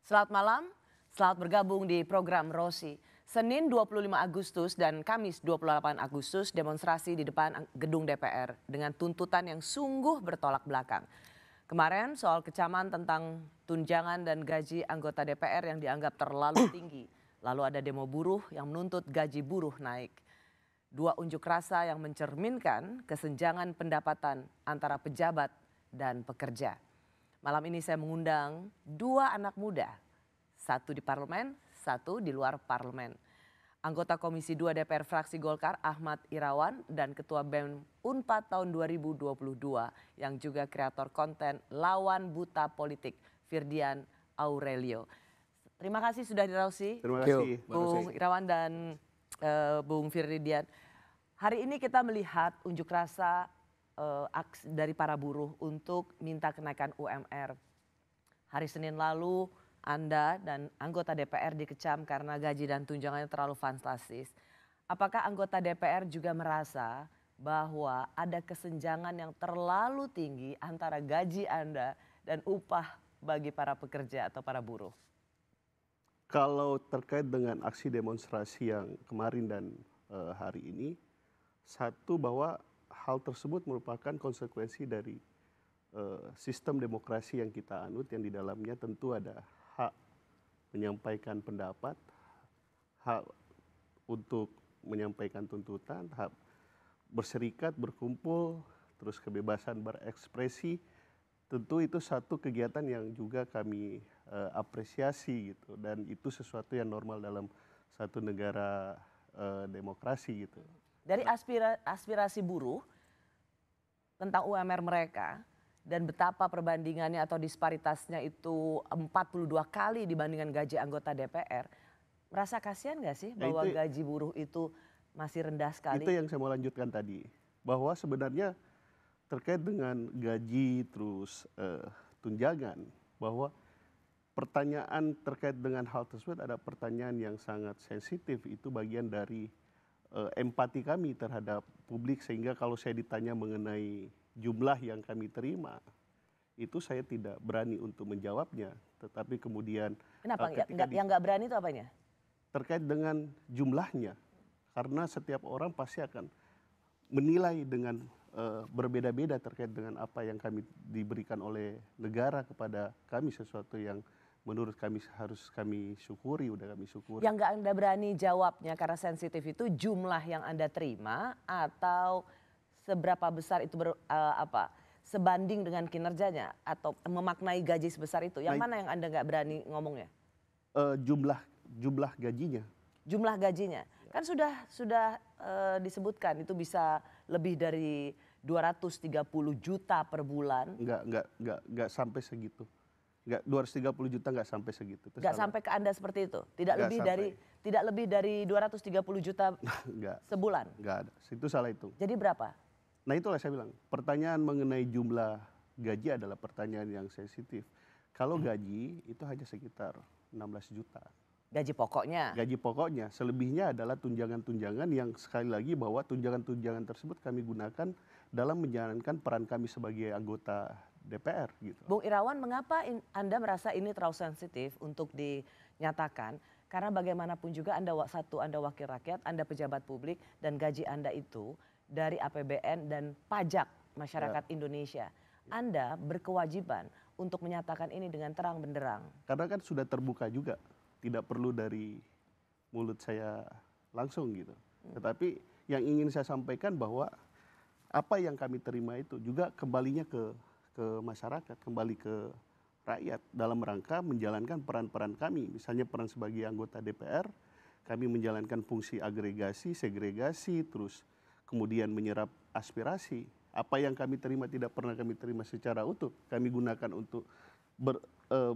Selamat malam, selamat bergabung di program Rosi. Senin 25 Agustus dan Kamis 28 Agustus demonstrasi di depan gedung DPR dengan tuntutan yang sungguh bertolak belakang. Kemarin soal kecaman tentang tunjangan dan gaji anggota DPR yang dianggap terlalu tinggi. Lalu ada demo buruh yang menuntut gaji buruh naik. Dua unjuk rasa yang mencerminkan kesenjangan pendapatan antara pejabat dan pekerja. Malam ini saya mengundang dua anak muda, satu di parlemen, satu di luar parlemen. Anggota Komisi 2 DPR fraksi Golkar Ahmad Irawan dan Ketua BEM Unpad tahun 2022 yang juga kreator konten Lawan Buta Politik Firdian Aurelio. Terima kasih sudah dirausi. Terima kasih Bung Irawan dan Bung Firdian. Hari ini kita melihat unjuk rasa dari para buruh untuk minta kenaikan UMR. Hari Senin lalu Anda dan anggota DPR dikecam karena gaji dan tunjangannya terlalu fantastis. Apakah anggota DPR juga merasa bahwa ada kesenjangan yang terlalu tinggi antara gaji Anda dan upah bagi para pekerja atau para buruh? Kalau terkait dengan aksi demonstrasi yang kemarin dan hari ini, satu bahwa hal tersebut merupakan konsekuensi dari sistem demokrasi yang kita anut, yang di dalamnya tentu ada hak menyampaikan pendapat, hak untuk menyampaikan tuntutan, hak berserikat, berkumpul, terus kebebasan berekspresi. Tentu itu satu kegiatan yang juga kami apresiasi gitu, dan itu sesuatu yang normal dalam satu negara demokrasi gitu. Dari aspirasi buruh tentang UMR mereka dan betapa perbandingannya atau disparitasnya itu 42 kali dibandingkan gaji anggota DPR, merasa kasihan nggak sih bahwa gaji buruh itu masih rendah sekali? Itu yang saya mau lanjutkan tadi, bahwa sebenarnya terkait dengan gaji terus tunjangan, bahwa pertanyaan terkait dengan hal tersebut ada pertanyaan yang sangat sensitif. Itu bagian dari empati kami terhadap publik, sehingga kalau saya ditanya mengenai jumlah yang kami terima, itu saya tidak berani untuk menjawabnya. Tetapi kemudian kenapa yang nggak berani itu apanya? Terkait dengan jumlahnya, karena setiap orang pasti akan menilai dengan berbeda-beda terkait dengan apa yang kami diberikan oleh negara kepada kami, sesuatu yang menurut kami harus kami syukuri, udah kami syukuri. Yang nggak Anda berani jawabnya karena sensitif itu jumlah yang Anda terima atau seberapa besar itu sebanding dengan kinerjanya atau memaknai gaji sebesar itu? Yang mana yang Anda nggak berani ngomongnya? Jumlah gajinya. Jumlah gajinya kan sudah disebutkan itu bisa lebih dari 230 juta per bulan. Enggak sampai segitu. Enggak, 230 juta enggak sampai segitu. Enggak sampai ke Anda seperti itu? Tidak lebih dari 230 juta sebulan? Enggak ada, itu salah itu. Jadi berapa? Nah itulah saya bilang, pertanyaan mengenai jumlah gaji adalah pertanyaan yang sensitif. Kalau gaji itu hanya sekitar 16 juta. Gaji pokoknya? Gaji pokoknya, selebihnya adalah tunjangan-tunjangan yang sekali lagi bahwa tunjangan-tunjangan tersebut kami gunakan dalam menjalankan peran kami sebagai anggota DPR gitu. Bung Irawan, mengapa Anda merasa ini terlalu sensitif untuk dinyatakan? Karena bagaimanapun juga Anda wakil rakyat, Anda pejabat publik, dan gaji Anda itu dari APBN dan pajak masyarakat Indonesia. Anda berkewajiban untuk menyatakan ini dengan terang benderang. Karena kan sudah terbuka juga, tidak perlu dari mulut saya langsung gitu. Tetapi yang ingin saya sampaikan bahwa apa yang kami terima itu juga kembalinya ke masyarakat, kembali ke rakyat dalam rangka menjalankan peran-peran kami. Misalnya peran sebagai anggota DPR, kami menjalankan fungsi agregasi, segregasi, terus kemudian menyerap aspirasi. Apa yang kami terima tidak pernah kami terima secara utuh, kami gunakan untuk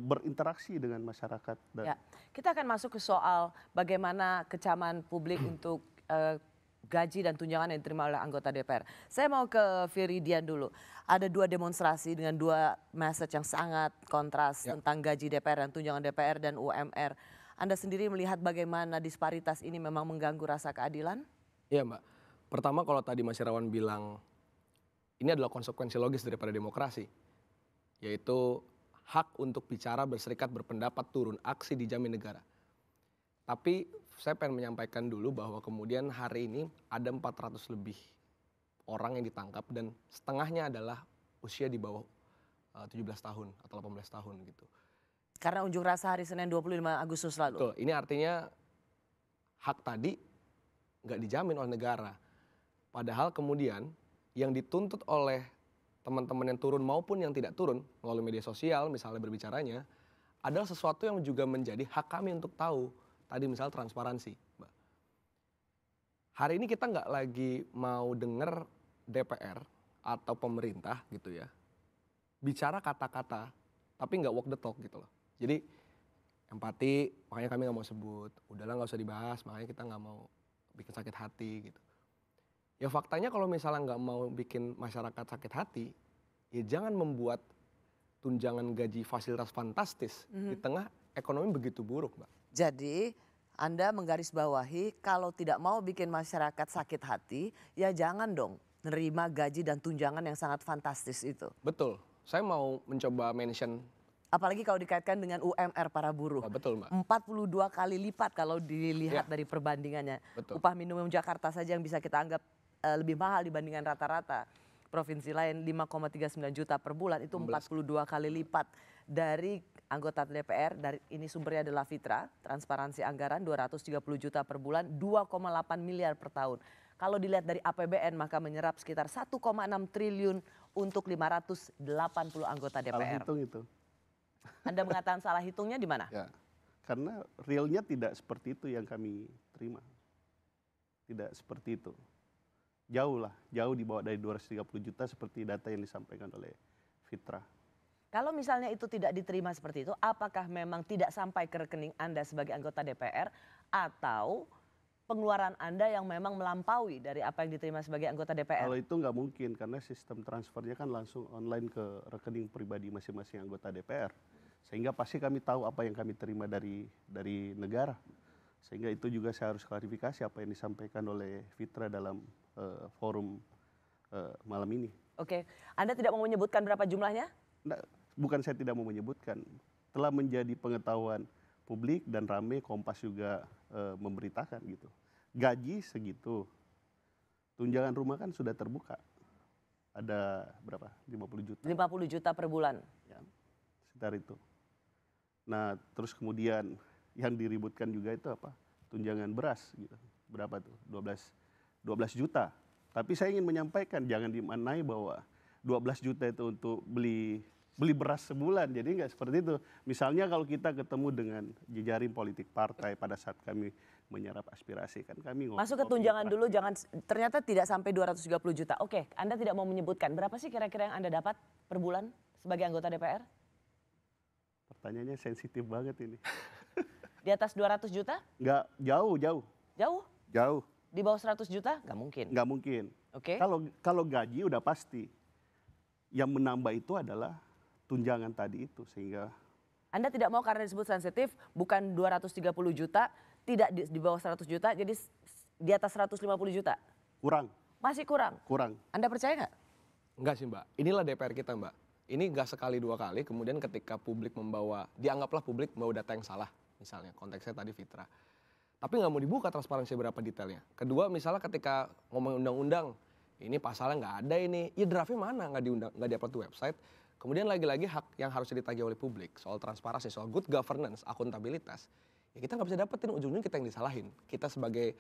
berinteraksi dengan masyarakat. Ya, kita akan masuk ke soal bagaimana kecaman publik untuk gaji dan tunjangan yang diterima oleh anggota DPR. Saya mau ke Firdian dulu. Ada dua demonstrasi dengan dua message yang sangat kontras tentang gaji DPR dan tunjangan DPR dan UMR. Anda sendiri melihat bagaimana disparitas ini memang mengganggu rasa keadilan? Iya Mbak. Pertama kalau tadi Mas Irawan bilang ini adalah konsekuensi logis daripada demokrasi. Yaitu hak untuk bicara, berserikat, berpendapat, turun aksi dijamin negara. Tapi saya pengen menyampaikan dulu bahwa kemudian hari ini ada 400 lebih orang yang ditangkap dan setengahnya adalah usia di bawah 17 tahun atau 18 tahun gitu. Karena unjuk rasa hari Senin 25 Agustus lalu. Betul, ini artinya hak tadi nggak dijamin oleh negara. Padahal kemudian yang dituntut oleh teman-teman yang turun maupun yang tidak turun melalui media sosial misalnya berbicaranya adalah sesuatu yang juga menjadi hak kami untuk tahu. Tadi misalnya transparansi, Mbak. Hari ini kita nggak lagi mau dengar DPR atau pemerintah gitu ya bicara kata-kata tapi nggak walk the talk gitu loh. Jadi empati makanya kami nggak mau sebut, udahlah nggak usah dibahas makanya kita nggak mau bikin sakit hati gitu. Ya faktanya kalau misalnya nggak mau bikin masyarakat sakit hati, ya jangan membuat tunjangan gaji fasilitas fantastis di tengah ekonomi begitu buruk, Mbak. Jadi Anda menggarisbawahi kalau tidak mau bikin masyarakat sakit hati, ya jangan dong nerima gaji dan tunjangan yang sangat fantastis itu. Betul, saya mau mencoba mention. Apalagi kalau dikaitkan dengan UMR para buruh. Oh, betul, Mbak. 42 kali lipat kalau dilihat Ya. dari perbandingannya. Betul. Upah minimum Jakarta saja yang bisa kita anggap lebih mahal dibandingkan rata-rata. Provinsi lain 5,39 juta per bulan itu 42 kali lipat dari anggota DPR. Dari ini sumbernya adalah Fitra, transparansi anggaran 230 juta per bulan, 2,8 miliar per tahun. Kalau dilihat dari APBN maka menyerap sekitar 1,6 triliun untuk 580 anggota Salah DPR. hitung itu. Anda mengatakan salah hitungnya di mana? Ya, karena realnya tidak seperti itu yang kami terima. Tidak seperti itu. Jauh di bawah dari 230 juta seperti data yang disampaikan oleh Fitra. Kalau misalnya itu tidak diterima seperti itu, apakah memang tidak sampai ke rekening Anda sebagai anggota DPR atau pengeluaran Anda yang memang melampaui dari apa yang diterima sebagai anggota DPR? Kalau itu nggak mungkin karena sistem transfernya kan langsung online ke rekening pribadi masing-masing anggota DPR. Sehingga pasti kami tahu apa yang kami terima dari negara. Sehingga itu juga saya harus klarifikasi apa yang disampaikan oleh Fitra dalam forum malam ini. Oke, Anda tidak mau menyebutkan berapa jumlahnya? Nggak, bukan saya tidak mau menyebutkan, telah menjadi pengetahuan publik dan rame, Kompas juga memberitakan gitu. Gaji segitu, tunjangan rumah kan sudah terbuka, ada berapa? 50 juta. 50 juta per bulan. Ya, sekitar itu. Nah terus kemudian yang diributkan juga itu apa? Tunjangan beras gitu. Berapa tuh? 12 juta. Tapi saya ingin menyampaikan jangan dimaknai bahwa 12 juta itu untuk beli beras sebulan. Jadi nggak seperti itu. Misalnya kalau kita ketemu dengan jejaring politik partai pada saat kami menyerap aspirasi kan kami ngopi. Masuk ke tunjangan dulu, jangan ternyata tidak sampai 230 juta. Oke, Anda tidak mau menyebutkan berapa sih kira-kira yang Anda dapat per bulan sebagai anggota DPR? Pertanyaannya sensitif banget ini. Di atas 200 juta? Nggak, jauh. Jauh? Jauh. Di bawah 100 juta? Nggak mungkin. Nggak mungkin. Oke. Kalau gaji udah pasti. Yang menambah itu adalah tunjangan tadi itu sehingga Anda tidak mau karena disebut sensitif, bukan 230 juta, tidak di bawah 100 juta, jadi di atas 150 juta. kurang. Masih kurang. Anda percaya nggak? Enggak sih, Mbak. Inilah DPR kita, Mbak. Ini enggak sekali dua kali, kemudian ketika publik dianggaplah publik membawa data yang salah. Misalnya, konteksnya tadi Fitra. Tapi nggak mau dibuka transparansi berapa detailnya. Kedua, misalnya ketika ngomong undang-undang, ini pasalnya nggak ada ini. Ya draftnya mana? Nggak di-upload di website. Kemudian lagi-lagi hak yang harus ditagih oleh publik. Soal transparansi, soal good governance, akuntabilitas. Ya kita nggak bisa dapetin, ujung-ujungnya kita yang disalahin. Kita sebagai,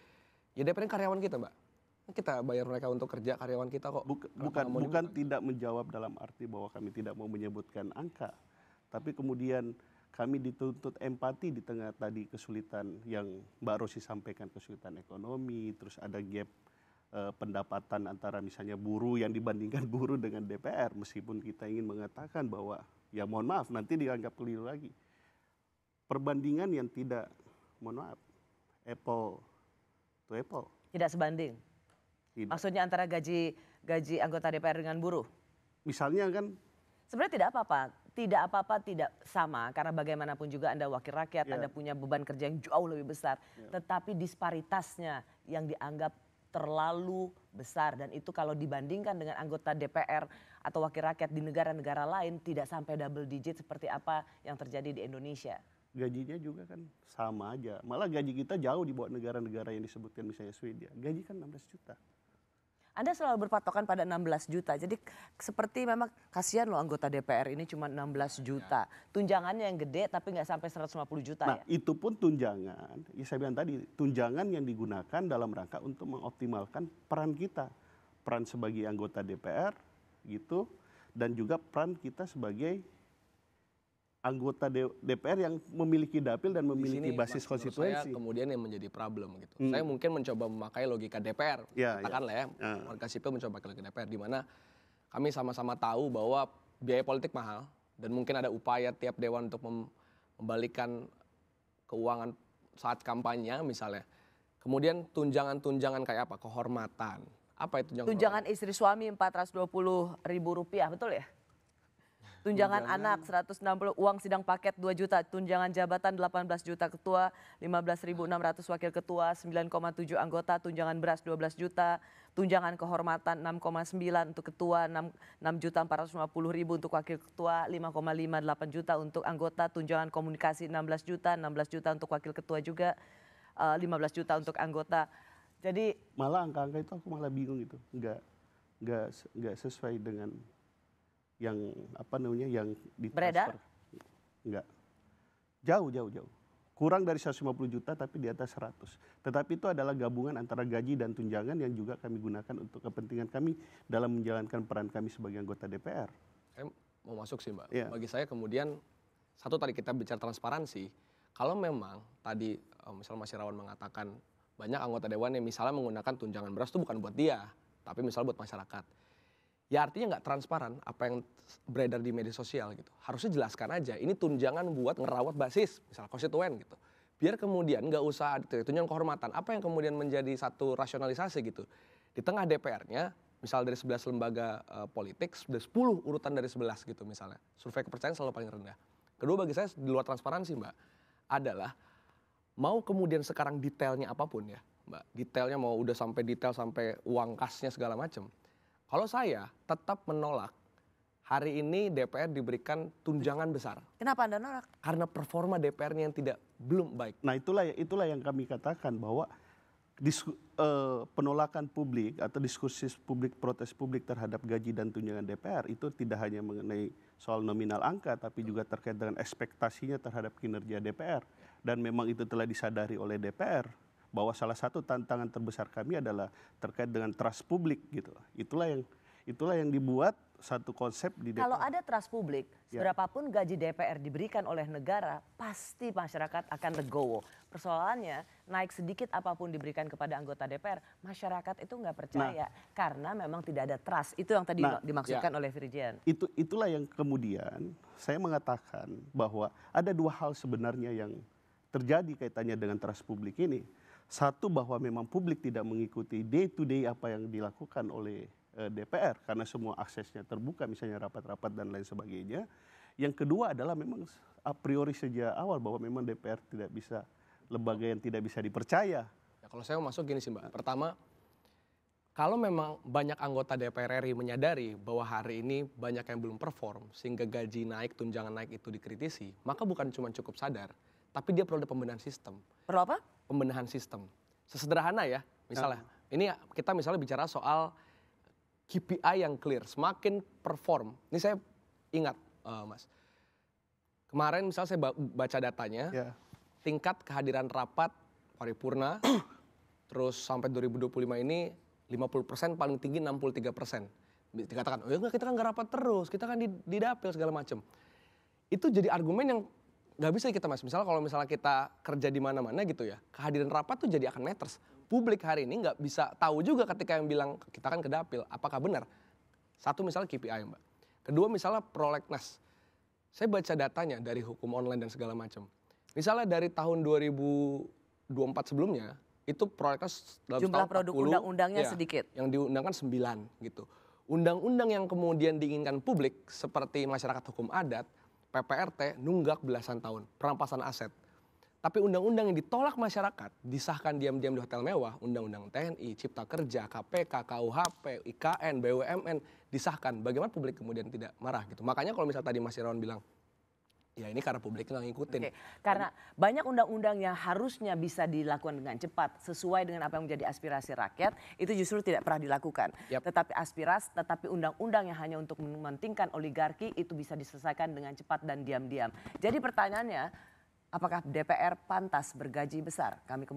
ya DPR karyawan kita, Mbak. Kita bayar mereka untuk kerja, karyawan kita kok. Bukan tidak menjawab dalam arti bahwa kami tidak mau menyebutkan angka. Tapi kemudian kami dituntut empati di tengah tadi kesulitan yang Mbak Rosi sampaikan, kesulitan ekonomi, terus ada gap pendapatan antara misalnya buruh yang dibandingkan buruh dengan DPR. Meskipun kita ingin mengatakan bahwa ya mohon maaf nanti dianggap keliru lagi. Perbandingan yang tidak, mohon maaf, apple to apple. Tidak sebanding. Tidak. Maksudnya antara gaji anggota DPR dengan buruh? Misalnya kan. Sebenarnya tidak apa-apa, tidak sama. Karena bagaimanapun juga Anda wakil rakyat, Anda punya beban kerja yang jauh lebih besar. Tetapi disparitasnya yang dianggap terlalu besar. Dan itu kalau dibandingkan dengan anggota DPR atau wakil rakyat di negara-negara lain tidak sampai double digit seperti apa yang terjadi di Indonesia? Gajinya juga kan sama aja. Malah gaji kita jauh di bawah negara-negara yang disebutkan misalnya Swedia. Gaji kan 16 juta. Anda selalu berpatokan pada 16 juta. Jadi seperti memang kasihan loh anggota DPR ini cuma 16 juta. Tunjangannya yang gede tapi nggak sampai 150 juta Nah, ya. itu pun tunjangan. Ya saya bilang tadi, tunjangan yang digunakan dalam rangka untuk mengoptimalkan peran kita. Peran sebagai anggota DPR gitu, dan juga peran kita sebagai anggota DPR yang memiliki dapil dan memiliki basis konstituensi. Saya kemudian yang menjadi problem gitu. Saya mungkin mencoba memakai logika DPR, katakanlah ya, warga sipil mencoba pakai logika DPR, di mana kami sama-sama tahu bahwa biaya politik mahal dan mungkin ada upaya tiap dewan untuk membalikan keuangan saat kampanye misalnya. Kemudian tunjangan-tunjangan kayak apa? Kehormatan. Apa itu tunjangan istri suami Rp420.000, betul ya? Tunjangan anak 160, uang sidang paket 2 juta, tunjangan jabatan 18 juta ketua, 15.600 wakil ketua, 9,7 anggota, tunjangan beras 12 juta, tunjangan kehormatan 6,9 untuk ketua, 6.450.000 untuk wakil ketua, 5,58 juta untuk anggota, tunjangan komunikasi 16 juta untuk wakil ketua juga, 15 juta untuk anggota. Jadi malah angka-angka itu aku malah bingung gitu, nggak sesuai dengan yang apa namanya yang ditransfer. Enggak. Jauh. Kurang dari 150 juta tapi di atas 100. Tetapi itu adalah gabungan antara gaji dan tunjangan yang juga kami gunakan untuk kepentingan kami dalam menjalankan peran kami sebagai anggota DPR. Saya mau masuk sih Mbak. Ya. Bagi saya kemudian, satu tadi kita bicara transparansi, kalau memang tadi misalnya Mas Irawan mengatakan banyak anggota dewan yang misalnya menggunakan tunjangan beras itu bukan buat dia, tapi misalnya buat masyarakat. Ya artinya nggak transparan apa yang beredar di media sosial gitu. Harusnya jelaskan aja, ini tunjangan buat ngerawat basis, misalnya konstituen gitu. Biar kemudian nggak usah tunjangan kehormatan, apa yang kemudian menjadi satu rasionalisasi gitu. Di tengah DPR-nya, misal dari 11 lembaga politik, sudah 10 urutan dari 11 gitu misalnya. Survei kepercayaan selalu paling rendah. Kedua bagi saya di luar transparansi Mbak, adalah mau kemudian sekarang detailnya apapun ya Mbak. Detailnya mau udah sampai detail sampai uang kasnya segala macam. Kalau saya tetap menolak hari ini DPR diberikan tunjangan besar. Kenapa Anda nolak? Karena performa DPR-nya yang belum baik. Nah itulah yang kami katakan bahwa penolakan publik atau diskursus publik, protes publik terhadap gaji dan tunjangan DPR itu tidak hanya mengenai soal nominal angka, tapi juga terkait dengan ekspektasinya terhadap kinerja DPR. Dan memang itu telah disadari oleh DPR. Bahwa salah satu tantangan terbesar kami adalah terkait dengan trust publik gitu. Itulah yang dibuat satu konsep di DPR. Kalau ada trust publik, seberapapun gaji DPR diberikan oleh negara, pasti masyarakat akan legowo. Persoalannya naik sedikit apapun diberikan kepada anggota DPR, masyarakat itu nggak percaya karena memang tidak ada trust. Itu yang tadi dimaksudkan oleh Firjian. Itulah yang kemudian saya mengatakan bahwa ada dua hal sebenarnya yang terjadi kaitannya dengan trust publik ini. Satu, bahwa memang publik tidak mengikuti day to day apa yang dilakukan oleh DPR karena semua aksesnya terbuka, misalnya rapat-rapat dan lain sebagainya. Yang kedua adalah memang a priori sejak awal bahwa memang DPR tidak bisa, lembaga yang tidak bisa dipercaya. Ya, kalau saya mau masuk gini sih Mbak. Pertama, kalau memang banyak anggota DPR RI menyadari bahwa hari ini banyak yang belum perform sehingga gaji naik, tunjangan naik itu dikritisi, maka bukan cuma cukup sadar, tapi dia perlu ada pembenahan sistem. Perlu apa? Pembenahan sistem. Sesederhana ya, misalnya. Ini kita misalnya bicara soal KPI yang clear, semakin perform. Ini saya ingat Mas. Kemarin misalnya saya baca datanya, tingkat kehadiran rapat paripurna, terus sampai 2025 ini 50%, paling tinggi 63%. Dikatakan, oh ya enggak, kita kan nggak rapat terus, kita kan di dapil segala macam. Itu jadi argumen yang nggak bisa kita Mas. Misalnya kalau misalnya kita kerja di mana-mana gitu ya, kehadiran rapat tuh jadi akan matters. Publik hari ini nggak bisa tahu juga ketika yang bilang kita kan ke dapil, apakah benar? Satu misalnya KPI Mbak. Kedua misalnya prolegnas. Saya baca datanya dari hukum online dan segala macam. Misalnya dari tahun 2024 sebelumnya, itu prolegnas dalam jumlah produk undang-undangnya sedikit. Yang diundangkan 9 gitu. Undang-undang yang kemudian diinginkan publik seperti masyarakat hukum adat, PPRT nunggak belasan tahun, perampasan aset. Tapi undang-undang yang ditolak masyarakat, disahkan diam-diam di hotel mewah, undang-undang TNI, Cipta Kerja, KPK, KUHP, IKN, BUMN, disahkan. Bagaimana publik kemudian tidak marah gitu. Makanya kalau misalnya tadi Mas Irawan bilang, ya ini karena publik nggak ngikutin. Oke, karena banyak undang-undang yang harusnya bisa dilakukan dengan cepat sesuai dengan apa yang menjadi aspirasi rakyat, itu justru tidak pernah dilakukan. Yap. Tetapi undang-undang yang hanya untuk mementingkan oligarki itu bisa diselesaikan dengan cepat dan diam-diam. Jadi pertanyaannya, apakah DPR pantas bergaji besar? Kami kembali